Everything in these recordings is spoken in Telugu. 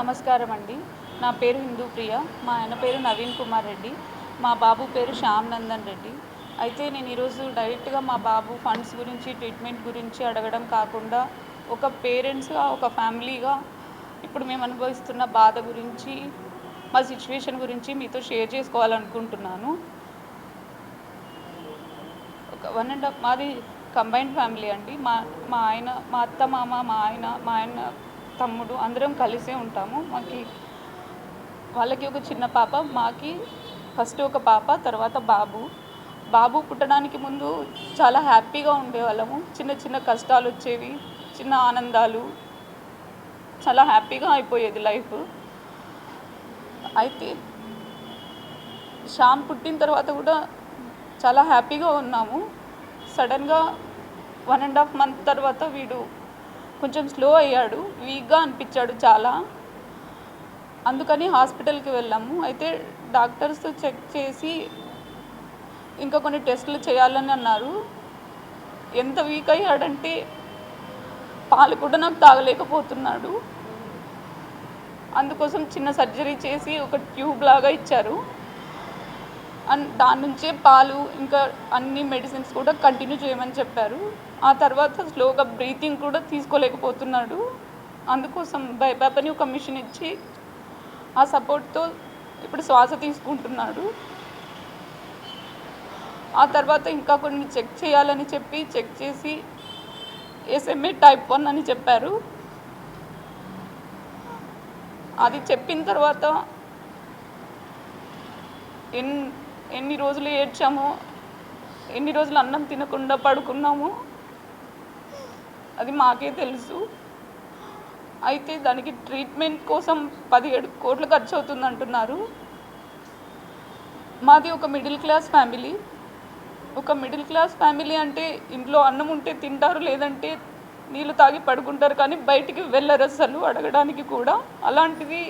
నమస్కారం అండి. నా పేరు హిందూ ప్రియ. మా ఆయన పేరు నవీన్ కుమార్ రెడ్డి. మా బాబు పేరు శ్యామ్ నందన్ రెడ్డి. అయితే నేను ఈరోజు డైరెక్ట్గా మా బాబు ఫండ్స్ గురించి, ట్రీట్మెంట్ గురించి అడగడం కాకుండా, ఒక పేరెంట్స్గా, ఒక ఫ్యామిలీగా ఇప్పుడు మేము అనుభవిస్తున్న బాధ గురించి, మా సిచ్యువేషన్ గురించి మీతో షేర్ చేసుకోవాలనుకుంటున్నాను. ఒక 1.5 మాది కంబైన్డ్ ఫ్యామిలీ అండి. మా మా ఆయన, మా అత్త, మామ, మా ఆయన తమ్ముడు అందరం కలిసే ఉంటాము. వాళ్ళకి ఒక చిన్న పాప, మాకి ఫస్ట్ ఒక పాప, తర్వాత బాబు. బాబు పుట్టడానికి ముందు చాలా హ్యాపీగా ఉండేవాళ్ళము. చిన్న చిన్న కష్టాలు వచ్చేవి, చిన్న ఆనందాలు, చాలా హ్యాపీగా అయిపోయేది లైఫ్. అయితే శ్యామ్ పుట్టిన తర్వాత కూడా చాలా హ్యాపీగా ఉన్నాము. సడన్గా 1.5 మంత్ తర్వాత వీడు కొంచెం స్లో అయ్యాడు, వీక్గా అనిపించాడు చాలా. అందుకని హాస్పిటల్కి వెళ్ళాము. అయితే డాక్టర్స్ చెక్ చేసి ఇంకా కొన్ని టెస్టులు చేయాలని అన్నారు. ఎంత వీక్ అయ్యాడంటే పాలు కూడా నాకు తాగలేకపోతున్నాడు. అందుకోసం చిన్న సర్జరీ చేసి ఒక ట్యూబ్ లాగా ఇచ్చారు. దాని నుంచే పాలు ఇంకా అన్ని మెడిసిన్స్ కూడా కంటిన్యూ చేయమని చెప్పారు. ఆ తర్వాత స్లోగా బ్రీతింగ్ కూడా తీసుకోలేకపోతున్నాడు. అందుకోసం బైపాప్ అని ఒక మిషన్ ఇచ్చి ఆ సపోర్ట్తో ఇప్పుడు శ్వాస తీసుకుంటున్నాడు. ఆ తర్వాత ఇంకా కొన్ని చెక్ చేయాలని చెప్పి చెక్ చేసి SMA type 1 అని చెప్పారు. అది చెప్పిన తర్వాత ఎన్ని రోజులు ఏడ్చామో, ఎన్ని రోజులు అన్నం తినకుండా పడుకున్నామో అది మాకే తెలుసు. అయితే దానికి ట్రీట్మెంట్ కోసం 17 కోట్లు ఖర్చు అవుతుంది అంటున్నారు. మాది ఒక మిడిల్ క్లాస్ ఫ్యామిలీ. ఒక మిడిల్ క్లాస్ ఫ్యామిలీ అంటే ఇంట్లో అన్నం ఉంటే తింటారు, లేదంటే నీళ్ళు తాగి పడుకుంటారు, కానీ బయటికి వెళ్ళరు అసలు అడగడానికి కూడా. అలాంటిది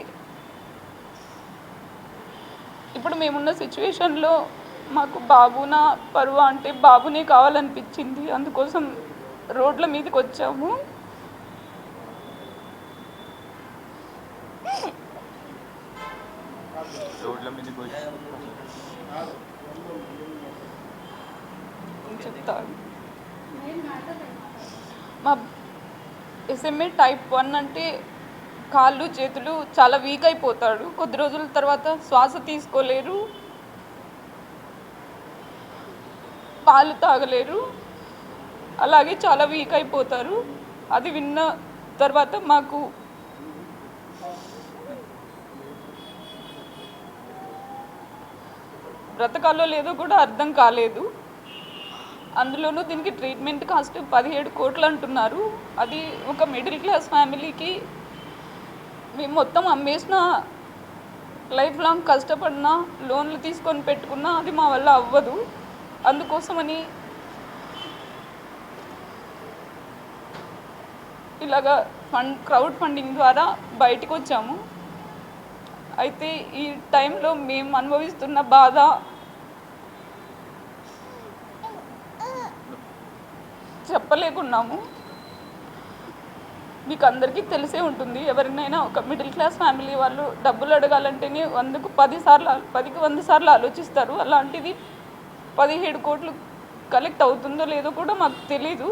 ఇప్పుడు మేమున్న సిచ్యువేషన్లో మాకు బాబునా పరువా అంటే బాబునే కావాలనిపించింది. అందుకోసం రోడ్ల మీదకి వచ్చాము. చెప్తాను. మా SMA type 1 అంటే కాళ్ళు చేతులు చాలా వీక్ అయిపోతాడు. కొద్ది రోజుల తర్వాత శ్వాస తీసుకోలేరు, పాలు తాగలేరు, అలాగే చాలా వీక్ అయిపోతారు. అది విన్న తర్వాత మాకు బ్రతకాలో లేదో కూడా అర్థం కాలేదు. అందులోనూ దీనికి ట్రీట్మెంట్ కాస్ట్ 17 కోట్లు అంటున్నారు. అది ఒక మిడిల్ క్లాస్ ఫ్యామిలీకి మేము మొత్తం అమ్మేసిన, లైఫ్ లాంగ్ కష్టపడినా, లోన్లు తీసుకొని పెట్టుకున్నా అది మా వల్ల అవ్వదు. అందుకోసమని ఇలాగా క్రౌడ్ ఫండింగ్ ద్వారా బయటకు వచ్చాము. అయితే ఈ టైంలో మేము అనుభవిస్తున్న బాధ చెప్పలేకున్నాము. మీకు అందరికీ తెలిసే ఉంటుంది. ఎవరినైనా ఒక మిడిల్ క్లాస్ ఫ్యామిలీ వాళ్ళు డబ్బులు అడగాలంటేనే 100కి 100 సార్లు ఆలోచిస్తారు. అలాంటిది 17 కోట్లు కలెక్ట్ అవుతుందో లేదో కూడా మాకు తెలీదు.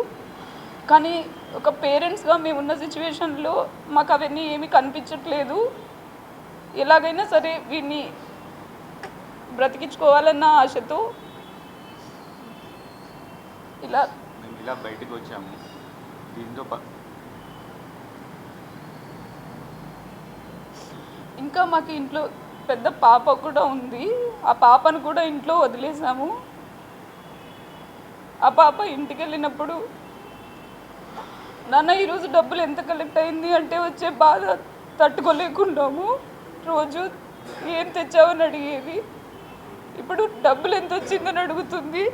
కానీ ఒక పేరెంట్స్గా మేమున్న సిచ్యువేషన్లో మాకు అవన్నీ ఏమీ కనిపించట్లేదు. ఎలాగైనా సరే వీడిని బ్రతికించుకోవాలన్న ఆశతో ఇలా బయటకు వచ్చాము. దీంతో ఇంకా మాకు ఇంట్లో పెద్ద పాప కూడా ఉంది. ఆ పాపను కూడా ఇంట్లో వదిలేసాము. ఆ పాప ఇంటికి వెళ్ళినప్పుడు, నాన్న ఈరోజు డబ్బులు ఎంత కలెక్ట్ అయింది అంటే వచ్చే బాధ తట్టుకోలేకున్నాము. రోజు ఏం తెచ్చావని అడిగేది. ఇప్పుడు డబ్బులు ఎంత వచ్చిందని అడుగుతుంది.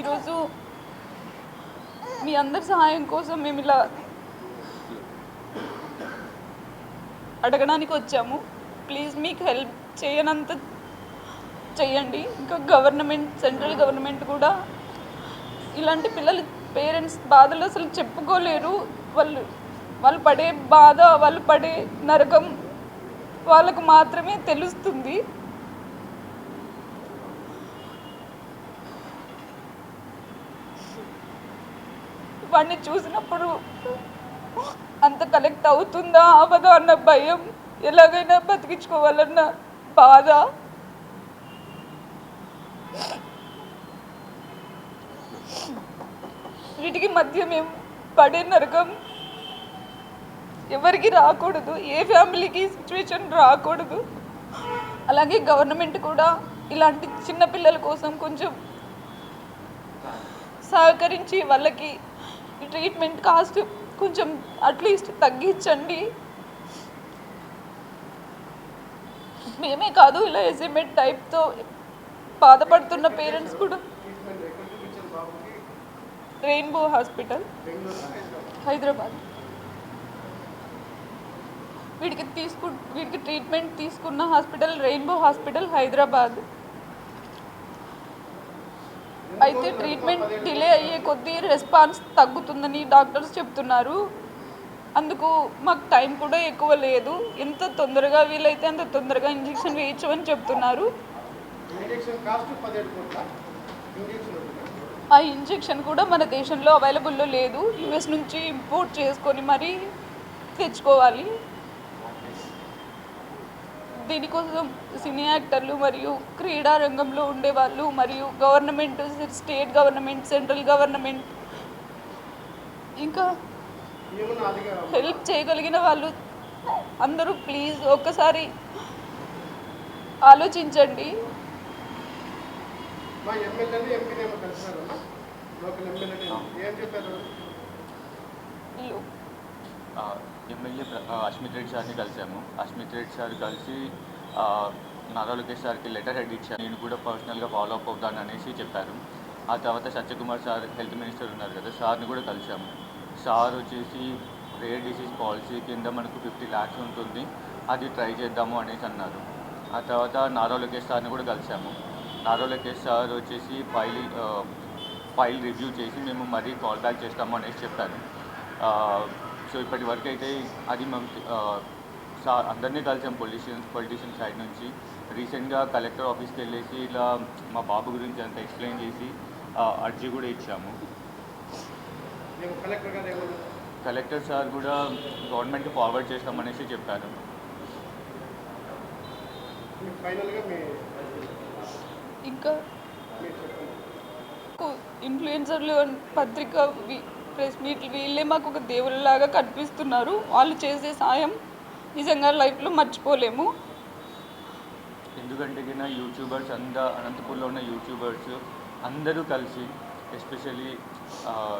ఈరోజు మీ అందరి సహాయం కోసం మేము ఇలా అడగడానికి వచ్చాము. ప్లీజ్ మీకు హెల్ప్ చేయనంత చేయండి. ఇంకా గవర్నమెంట్, సెంట్రల్ గవర్నమెంట్ కూడా ఇలాంటి పిల్లలు పేరెంట్స్ బాధలు అసలు చెప్పుకోలేరు. వాళ్ళు పడే బాధ, వాళ్ళు పడే నరకం వాళ్ళకు మాత్రమే తెలుస్తుంది. వాడిని చూసినప్పుడు అంత కలెక్ట్ అవుతుందా అవదా అన్న భయం, ఎలాగైనా బతికించుకోవాలన్న బాధ. వీటికి మధ్య మేము పడే నరకం ఎవరికి రాకూడదు, ఏ ఫ్యామిలీకి సిచ్యువేషన్ రాకూడదు. అలాగే గవర్నమెంట్ కూడా ఇలాంటి చిన్న పిల్లల కోసం కొంచెం సహకరించి వాళ్ళకి ట్రీట్మెంట్ కాస్ట్ కొంచెం అట్లీస్ట్ తగ్గించండి. మేమే కాదు, ఇలా ఎస్ఎంఎడ్ టైప్తో బాధపడుతున్న పేరెంట్స్ కూడా. Rainbow hospital, Hyderabad. వీడికి ట్రీట్మెంట్ తీసుకున్న హాస్పిటల్ రెయిన్బో హాస్పిటల్, హైదరాబాద్. అయితే ట్రీట్మెంట్ డిలే అయ్యే కొద్దీ రెస్పాన్స్ తగ్గుతుందని డాక్టర్స్ చెప్తున్నారు. అందుకు మాకు టైం కూడా ఎక్కువ లేదు. ఎంత తొందరగా వీలైతే అంత తొందరగా ఇంజెక్షన్ వేయచ్చు అని చెప్తున్నారు. ఆ ఇంజెక్షన్ కూడా మన దేశంలో అవైలబుల్లో లేదు. యుఎస్ నుంచి ఇంపోర్ట్ చేసుకొని మరీ తెచ్చుకోవాలి. దీనికోసం సినీ యాక్టర్లు మరియు క్రీడా రంగంలో ఉండేవాళ్ళు మరియు government, state government, central government, ఇంకా హెల్ప్ చేయగలిగిన వాళ్ళు అందరూ ప్లీజ్ ఒక్కసారి ఆలోచించండి. ఎమ్మెల్యే అస్మిత్ రెడ్డి సార్ని కలిసాము. అస్మిత్ రెడ్డి సార్ కలిసి నారా లోకేష్ సార్కి లెటర్ హెడ్ ఇచ్చాను. నేను కూడా పర్సనల్గా ఫాలో అప్ అవుతాను అనేసి చెప్పారు. ఆ తర్వాత సత్యకుమార్ సార్, హెల్త్ మినిస్టర్ ఉన్నారు కదా, సార్ని కూడా కలిసాము. సార్ వచ్చేసి రేర్ డిసీజ్ పాలసీ కింద మనకు 50 lakhs ఉంటుంది, అది ట్రై చేద్దాము అనేసి అన్నారు. ఆ తర్వాత నారా లోకేష్ సార్ని కూడా కలిసాము. నారా లోకేష్ సార్ వచ్చేసి ఫైల్ రివ్యూ చేసి మేము మరీ కాల్ బ్యాక్ చేస్తాము అనేసి చెప్పారు. సో ఇప్పటి వరకు అయితే అది మేము అందరినీ కలిసాం పొలిటీషియన్ సైడ్ నుంచి. రీసెంట్గా కలెక్టర్ ఆఫీస్కి వెళ్ళేసి ఇలా మా బాబు గురించి అంతా ఎక్స్ప్లెయిన్ చేసి అర్జీ కూడా ఇచ్చాము. కలెక్టర్ సార్ కూడా గవర్నమెంట్కి ఫార్వర్డ్ చేస్తామనేసి చెప్పారు. ఇంకా ఇన్ఫ్లుయెన్సర్లు, పత్రిక, ప్రెస్ మీట్లు వీళ్ళే మాకు ఒక దేవుళ్ళలాగా కనిపిస్తున్నారు. వాళ్ళు చేసే సాయం నిజంగా లైఫ్లో మర్చిపోలేము. ఎందుకంటే యూట్యూబర్స్ అనంతపూర్లో ఉన్న యూట్యూబర్స్ అందరూ కలిసి, ఎస్పెషల్లీ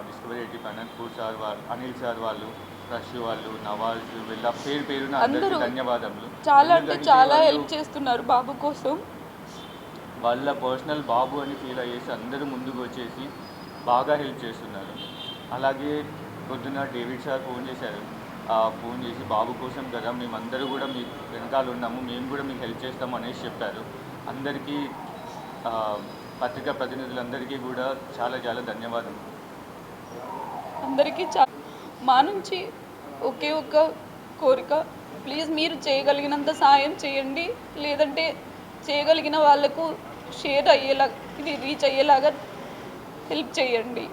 డిస్కవరీ 85 అనంతపూర్ సార్ వాళ్ళు, అనిల్ సార్ వాళ్ళు, రష్ వాళ్ళు, నవాజ్, వీళ్ళ పేరున అందరూ ధన్యవాదములు. చాలా అంటే చాలా హెల్ప్ చేస్తున్నారు బాబు కోసం. వాళ్ళ పర్సనల్ బాబు అని ఫీల్ అయ్యేసి అందరూ ముందుకు వచ్చేసి బాగా హెల్ప్ చేస్తున్నారు. అలాగే పొద్దున్న డేవిడ్ సార్ ఫోన్ చేశారు. ఫోన్ చేసి బాబు కోసం కదా మేమందరూ కూడా మీ వెనకాల ఉన్నాము, మేము కూడా మీకు హెల్ప్ చేస్తాము అనేసి చెప్పారు. అందరికీ పత్రికా ప్రతినిధులందరికీ కూడా చాలా చాలా ధన్యవాదాలు. అందరికీ మా నుంచి ఒకే ఒక్క కోరిక, ప్లీజ్ మీరు చేయగలిగినంత సాయం చేయండి. లేదంటే చేయగలిగిన వాళ్ళకు షేర్ అయ్యేలా, ఇది రీచ్ అయ్యేలాగా హెల్ప్ చేయండి.